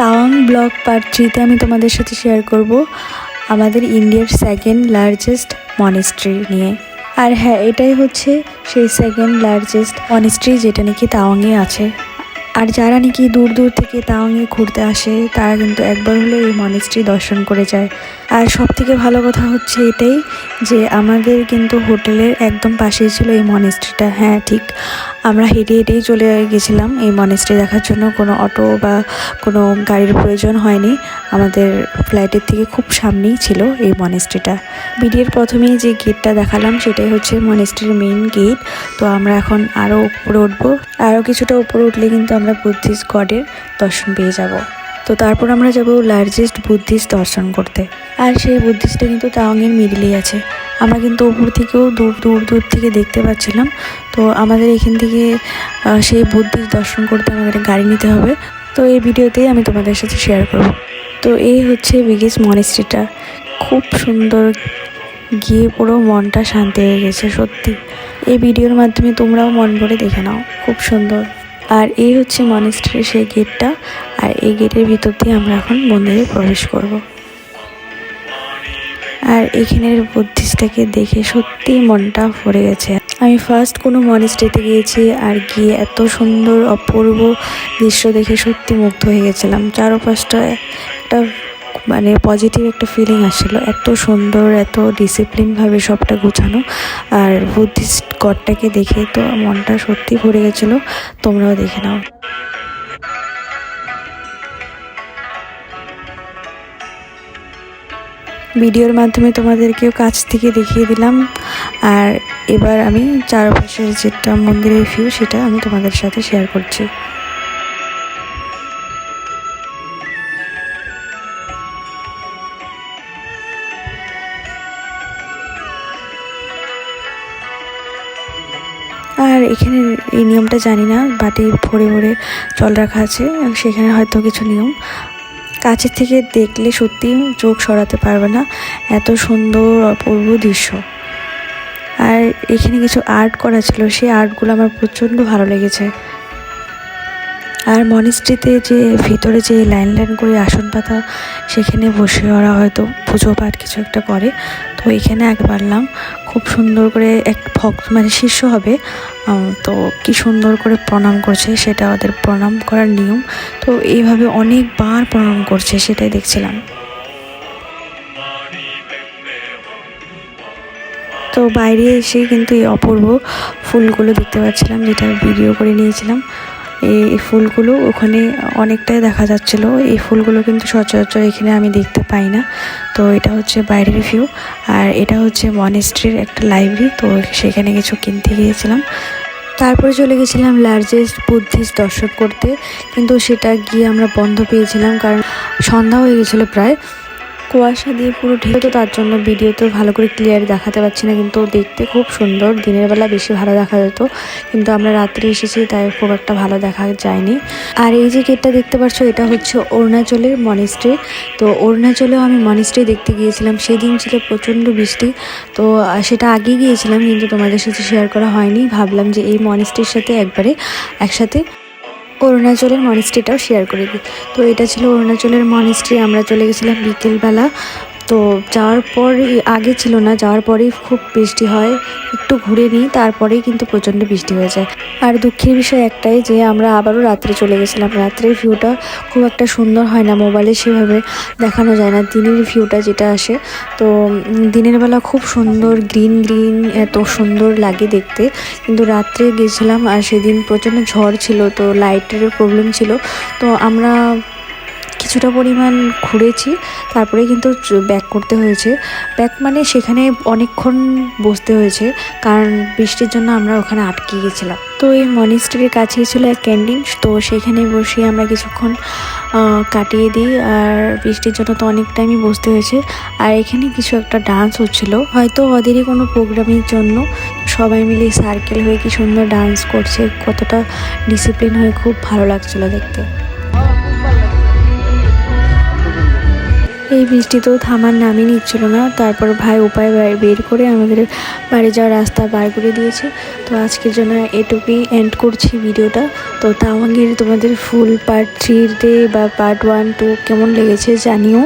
Tawang blog part 3-তে আমি তোমাদের সাথে শেয়ার করব আমাদের ইন্ডিয়ার সেকেন্ড লার্জেস্ট মনেস্ট্রি নিয়ে। আর হ্যাঁ, এটাই হচ্ছে সেই সেকেন্ড লার্জেস্ট মনেস্ট্রি যেটা নাকি তাওয়াংয়ে আছে। আর যারা নাকি দূর দূর থেকে তাওয়াংয়ে ঘুরতে আসে তারা কিন্তু একবার হলেও এই মনেস্ট্রি দর্শন করে যায়। আর সবথেকে ভালো কথা হচ্ছে এটাই যে আমাদের কিন্তু হোটেলের একদম পাশেই ছিল এই মনেস্ট্রিটা। হ্যাঁ ঠিক, আমরা হেঁটে হেঁটেই চলে গেছিলাম এই মনেস্ট্রি দেখার জন্য। কোনো অটো বা কোনো গাড়ির প্রয়োজন হয়নি, আমাদের ফ্লাইটের থেকে খুব সামনেই ছিল এই মনেস্ট্রিটা। ভিডিওর প্রথমেই যে গেটটা দেখালাম সেটাই হচ্ছে মনেস্ট্রির মেইন গেট। তো আমরা এখন আরও উপরে উঠবো, আরও কিছুটা উপরে উঠলে কিন্তু আমরা বুদ্ধিস্ট গডের দর্শন পেয়ে যাব। তো তারপর আমরা যাব লার্জেস্ট বুদ্ধিস্ট দর্শন করতে। আর সেই বুদ্ধিস্টটা কিন্তু তাওয়াংয়ের মিডিলেই আছে। আমরা কিন্তু উপর থেকেও দূর দূর দূর থেকে দেখতে পাচ্ছিলাম। তো আমাদের এখান থেকে সেই বুদ্ধিস্ট দর্শন করতে আমাদের গাড়ি নিতে হবে। তো এই ভিডিওতেই আমি তোমাদের সাথে শেয়ার করব। তো এই হচ্ছে বিগেস্ট মনেস্ট্রিটা, খুব সুন্দর, গিয়ে পুরো মনটা শান্তি হয়ে গেছে সত্যি। এই ভিডিওর মাধ্যমে তোমরাও মন ভরে দেখে নাও, খুব সুন্দর। আর এই হচ্ছে মনেস্ট্রির সেই গেটটা, আর এই গেটের ভিতর দিয়ে আমরা এখন মন্দিরে প্রবেশ করব। আর এখানের বুদ্ধিস্টটাকে দেখে সত্যি মনটা ভরে গেছে। আমি ফার্স্ট কোনো মনেস্ট্রিতে গিয়েছি, আর গিয়ে এত সুন্দর অপূর্ব দৃশ্য দেখে সত্যি মুগ্ধ হয়ে গেছিলাম। চারপাশটা একটা মানে পজিটিভ একটা ফিলিং আসছিল, এত সুন্দর, এত ডিসিপ্লিনভাবে সবটা গোছানো। আর বুদ্ধিস্ট গডটাকে দেখে তো মনটা সত্যি ভরে গেছিলো। তোমরাও দেখে নাও। ভিডিওর মাধ্যমে তোমাদেরকেও কাছ থেকে দেখিয়ে দিলাম। আর এবার আমি চারপাশের যেটা মন্দিরের ভিউ সেটা আমি তোমাদের সাথে শেয়ার করছি। আর এখানে এই নিয়মটা জানি না, বাটি ভরে ভরে জল রাখা আছে, সেখানে হয়তো কিছু নিয়ম। কাছের থেকে দেখলে সত্যি চোখ সরাতে পারবে না, এত সুন্দর অপূর্ব দৃশ্য। আর এখানে কিছু আর্ট করা ছিল, সেই আর্টগুলো আমার প্রচণ্ড ভালো লেগেছে। আর মনেস্ট্রিতে যে ভিতরে যে লাইন লাইন করে আসন পাতা, সেখানে বসে ওরা হয়তো পুজো পাঠ কিছু একটা করে। তো এখানে আগে পারলাম, খুব সুন্দর করে এক ভক্ত মানে শিষ্য হবে, তো কি সুন্দর করে প্রণাম করছে, সেটা ওদের প্রণাম করার নিয়ম। তো এইভাবে অনেকবার প্রণাম করছে, সেটাই দেখছিলাম। তো বাইরে এসে কিন্তু এই অপূর্ব ফুলগুলো দেখতে পাচ্ছিলাম, যেটা ভিডিও করে নিয়েছিলাম। এই ফুলগুলো ওখানে অনেকটাই দেখা যাচ্ছিল। এই ফুলগুলো কিন্তু সচরাচর এখানে আমি দেখতে পাই না। তো এটা হচ্ছে বাইরের ভিউ, আর এটা হচ্ছে মনেস্ট্রির একটা লাইব্রেরি। তো সেখানে কিছু কিনতে গিয়েছিলাম। তারপরে চলে গেছিলাম লার্জেস্ট বুদ্ধিস্ট দর্শন করতে, কিন্তু সেটা গিয়ে আমরা বন্ধ পেয়েছিলাম, কারণ সন্ধ্যা হয়ে গেছিলো প্রায়। কুয়াশা দিয়ে পুরো ঢেকে, তো তার জন্য ভিডিওতে ভালো করে ক্লিয়ার দেখাতে পারছি না, কিন্তু দেখতে খুব সুন্দর। দিনের বেলা বেশি ভালো দেখা যেত, কিন্তু আমরা রাত্রে এসেছি তাই খুব একটা ভালো দেখা যায়নি। আর এই যে গেটটা দেখতে পাচ্ছ, এটা হচ্ছে অরুণাচলের মনেস্ট্রি। তো অরুণাচলেও আমি মনেস্ট্রি দেখতে গিয়েছিলাম, সেদিন ছিল প্রচণ্ড বৃষ্টি। তো সেটা আগে গিয়েছিলাম, কিন্তু তোমাদের সাথে শেয়ার করা হয়নি। ভাবলাম যে এই মনেস্ট্রির সাথে একসাথে অরুণাচলের মনেস্ট্রিটাও শেয়ার করে দিই। তো এটা ছিল অরুণাচলের মনেস্ট্রি। আমরা চলে গেছিলাম বিকেলবেলা। তো যাওয়ার পর, আগে ছিল না, যাওয়ার পরেই খুব বৃষ্টি হয়। একটু ঘুরে নিই, তারপরেই কিন্তু প্রচণ্ড বৃষ্টি হয়ে যায়। আর দুঃখের বিষয় একটাই যে আমরা আবারও রাত্রে চলে গেছিলাম। রাত্রের ভিউটা খুব একটা সুন্দর হয় না, মোবাইলে সেভাবে দেখানো যায় না দিনের ভিউটা যেটা আসে। তো দিনের বেলা খুব সুন্দর, গ্রিন গ্রিন, এত সুন্দর লাগে দেখতে। কিন্তু রাত্রে গেছিলাম, আর সেদিন প্রচণ্ড ঝড় ছিল, তো লাইটের প্রবলেম ছিল। তো আমরা কিছুটা পরিমাণ ঘুরেছি, তারপরে কিন্তু ব্যাক করতে হয়েছে। ব্যাক মানে সেখানে অনেকক্ষণ বসতে হয়েছে, কারণ বৃষ্টির জন্য আমরা ওখানে আটকে গেছিলাম। তো এই মনেস্ট্রির কাছেই ছিল এক ক্যান্টিন, তো সেখানে বসে আমরা কিছুক্ষণ কাটিয়ে দিই। আর বৃষ্টির জন্য তো অনেক টাইমই বসতে হয়েছে। আর এখানে কিছু একটা ডান্স হচ্ছিল, হয়তো ওদেরই কোনো প্রোগ্রামের জন্য। সবাই মিলে সার্কেল হয়ে কি সুন্দর ডান্স করছে, কতটা ডিসিপ্লিন হয়ে, খুব ভালো লাগছিল দেখতে। এই বৃষ্টিতেও থামার নামই নিচ্ছিল না। তারপর ভাই উপায় বের করে আমাদের বাড়ি যাওয়ার রাস্তা বার করে দিয়েছে। তো আজকের জন্য এটুকুই এন্ড করছি ভিডিওটা। তো তাওয়াঙ্গের তোমাদের ফুল পার্ট 3-তে বা পার্ট 1-2 কেমন লেগেছে জানিও।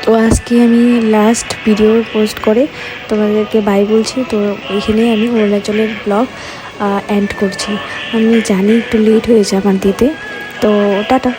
তো আজকে আমি লাস্ট ভিডিও পোস্ট করে তোমাদেরকে বাই বলছি। তো এখানেই আমি অরুণাচলের ব্লগ এন্ড করছি। আমি জানি একটু লেট হয়েছে আমার দিতে। তো টাটা।